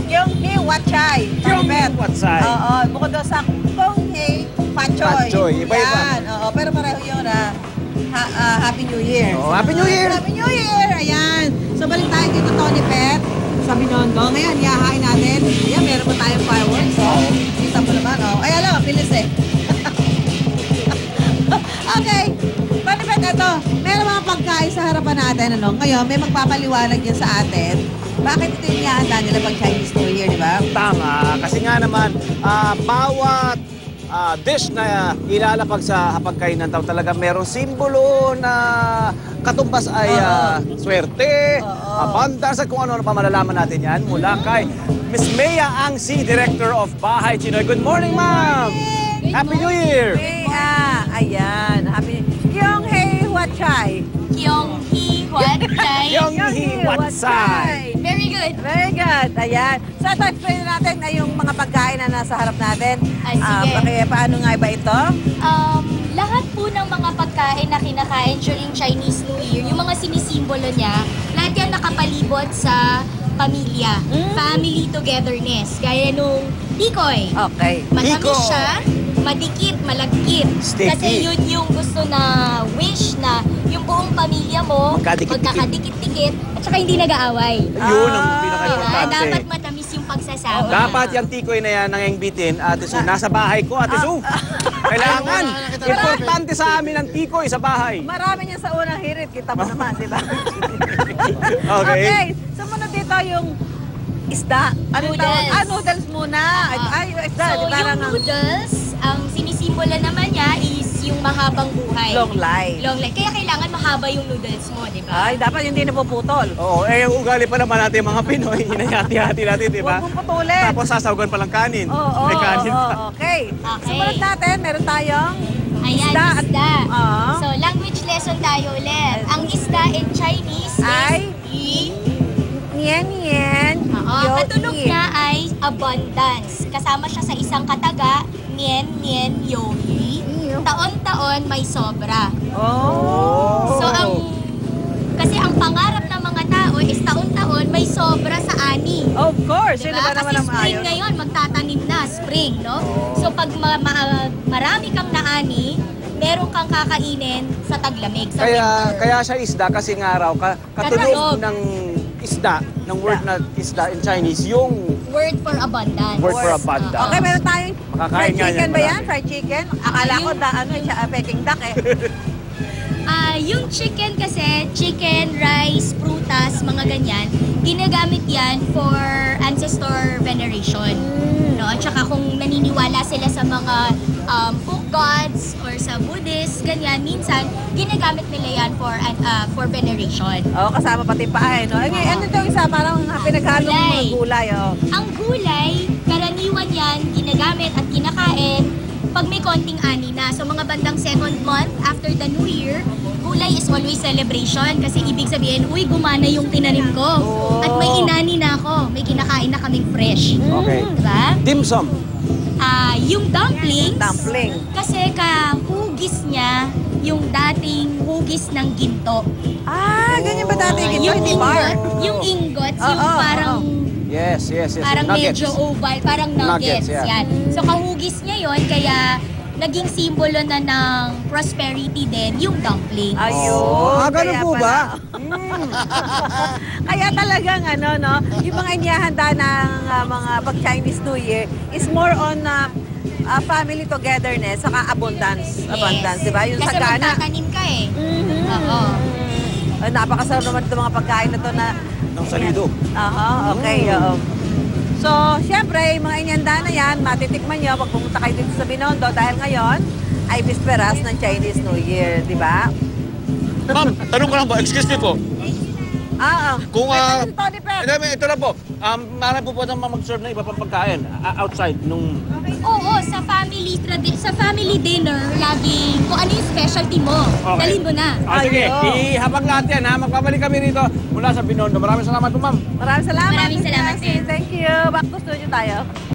Gyeonghae Watchay. Gyeonghae Watchay. Oo, bukod daw sa Gyeonghae Pachoy. Pachoy, iba-iba. Yan, oo, pero pareho yun Happy New Year. Oh, Happy New Year! Happy New Year! Ayan. So, balik tayo dito, Tony Pet. Sa Binondo. Ngayon, ihahain natin. Ayan, meron pa tayong fireworks. Oh. Kita mo naman, oh. Ay, alam, bilis eh. Okay. Tony Pet, ito. Meron mga pagkain sa harapan natin, ano. Ngayon, may magpapaliwanag yan sa atin. Bakit ito yung ihahanda nila pag Chinese New Year, di ba? Tama. Kasi nga naman, bawat dish na ilalapag sa hapagkainan tao talaga merong simbolo na katumbas ay swerte, abundance at kung ano pa malalaman natin yan mula kay Miss Mea Angsi, Director of Bahay Chinoy. Good morning, ma'am! Happy New Year! Ayan. Happy Gyeonghae Watchay. Gyeonghae Watchay. Gyeonghae Watchay. Very good. Very good. Ayan. So, ito, explain natin na yung mga pagkain na nasa harap natin. Ay, sige. Paano nga ba ito? Lahat po ng mga pagkain na kinakain during Chinese New Year, yung mga sinisimbolo niya, lahat yan nakapalibot sa pamilya. Family togetherness. Gaya nung tikoy. Okay. Matamis siya, madikit, malagkit. Sticky. Kasi yun yung gusto na wish na yung buong pamilya mo magkakadikit-dikit at saka hindi nag-aaway. Yun ang pinaka-importante. Dapat matamis yung pagsasama. Dapat yung tikoy na yan nangingbitin, Ate Su, nasa bahay ko, Ate Su. Kailangan. Importante sa amin ang tikoy sa bahay. Marami niya sa unang hirit. Kita mo naman, di ba? Okay. Sumunod dito yung isda. Ano Noodles. tawag? Noodles muna. Ay, yung isda. So, yung noodles, ang sinisimbolo naman niya is yung mahabang buhay. Long life. Long life. Kaya kailangan mahaba yung noodles mo, di ba? Ay, dapat hindi napuputol. Oo, yung ugali pa naman natin mga Pinoy, hinahati-hati natin, di ba? Huwag mong putulin. Tapos sasawagan pa lang kanin. Oo, May kanin pa. okay. Sumunod natin, meron tayong Ayan, isda. isda. Oo. So, language lesson tayo ulit. Ang isda in Chinese Ay? is Nien. katunog niya ay abundance. Kasama siya sa isang kataga, nien, yo, yi. Taon-taon may sobra. Oh. So, kasi ang pangarap ng mga tao is taon-taon may sobra sa ani. Of course. Sino Diba? ba naman Kasi ang spring ayaw? ngayon, magtatanim na, spring, no? So, pag marami kang naani, meron kang kakainin sa taglamig. Sa winter. Kaya siya isda kasi nga raw, katunog Katunog. ng isda, ng word na isda in Chinese, yung Word for abundance. word for abundance. Okay, meron tayong Makakain fried nga chicken yan, ba yan? marami. Fried chicken? Akala ko Peking duck eh. Yung chicken kasi, chicken, rice, prutas, mga ganyan, ginagamit yan for ancestor veneration. No? At saka kung naniniwala sila sa mga folk gods or sa Buddhist, ganyan, minsan, ginagamit nila yan for veneration. Oo, kasama pati pae, no? Ay, ano ito isa? Parang pinaghalo ng mga gulay, oh. Ang gulay, karaniwan yan, ginagamit at kinakain pag may konting ani na. So mga bandang second month after the New Year, gulay is always celebration kasi ibig sabihin, uy, gumana yung tinanim ko. At may inani na ako. May kinakain na kaming fresh. Okay. Diba? Dim sum. Yung dumplings, Dumpling. kasi kahugis niya yung dating hugis ng ginto. Ganyan ba dati? Ginto, Yung hindi bar? yung ingots, yung parang Yes. parang Nuggets. medyo oval, parang nuggets. Nuggets, yeah. Yan. So kahugis niya yon, kaya naging simbolo na ng prosperity din yung dumpling. Ayun. ganun kaya po pala. ba? Kaya talagang no, yung mga inihanda ng mga pag-Chinese New Year is more on family togetherness, saka abundance. Abundance, di ba? Yung Kasi sagana. magtatanim ka eh. Oo. Napakasarap naman itong mga pagkain na to na Ng salido. Aha, okay. So, siyempre, yung mga inyanda na yan, matitikman nyo pag pumunta kayo dito sa Binondo dahil ngayon ay bisperas ng Chinese New Year, di ba? Ma'am, tanong ko lang po, excuse me po. Kung, ito lang po, marami po nang mag-serve ng iba pang pagkain outside nung... Oo, sa family dinner, laging kung ano yung specialty mo, dalhin mo na. Sige, ihabang lahat yan ha. Magpabalik kami rito mula sa Binondo. Maraming salamat po, ma'am. Maraming salamat. Maraming salamat din. Thank you. Back to studio tayo.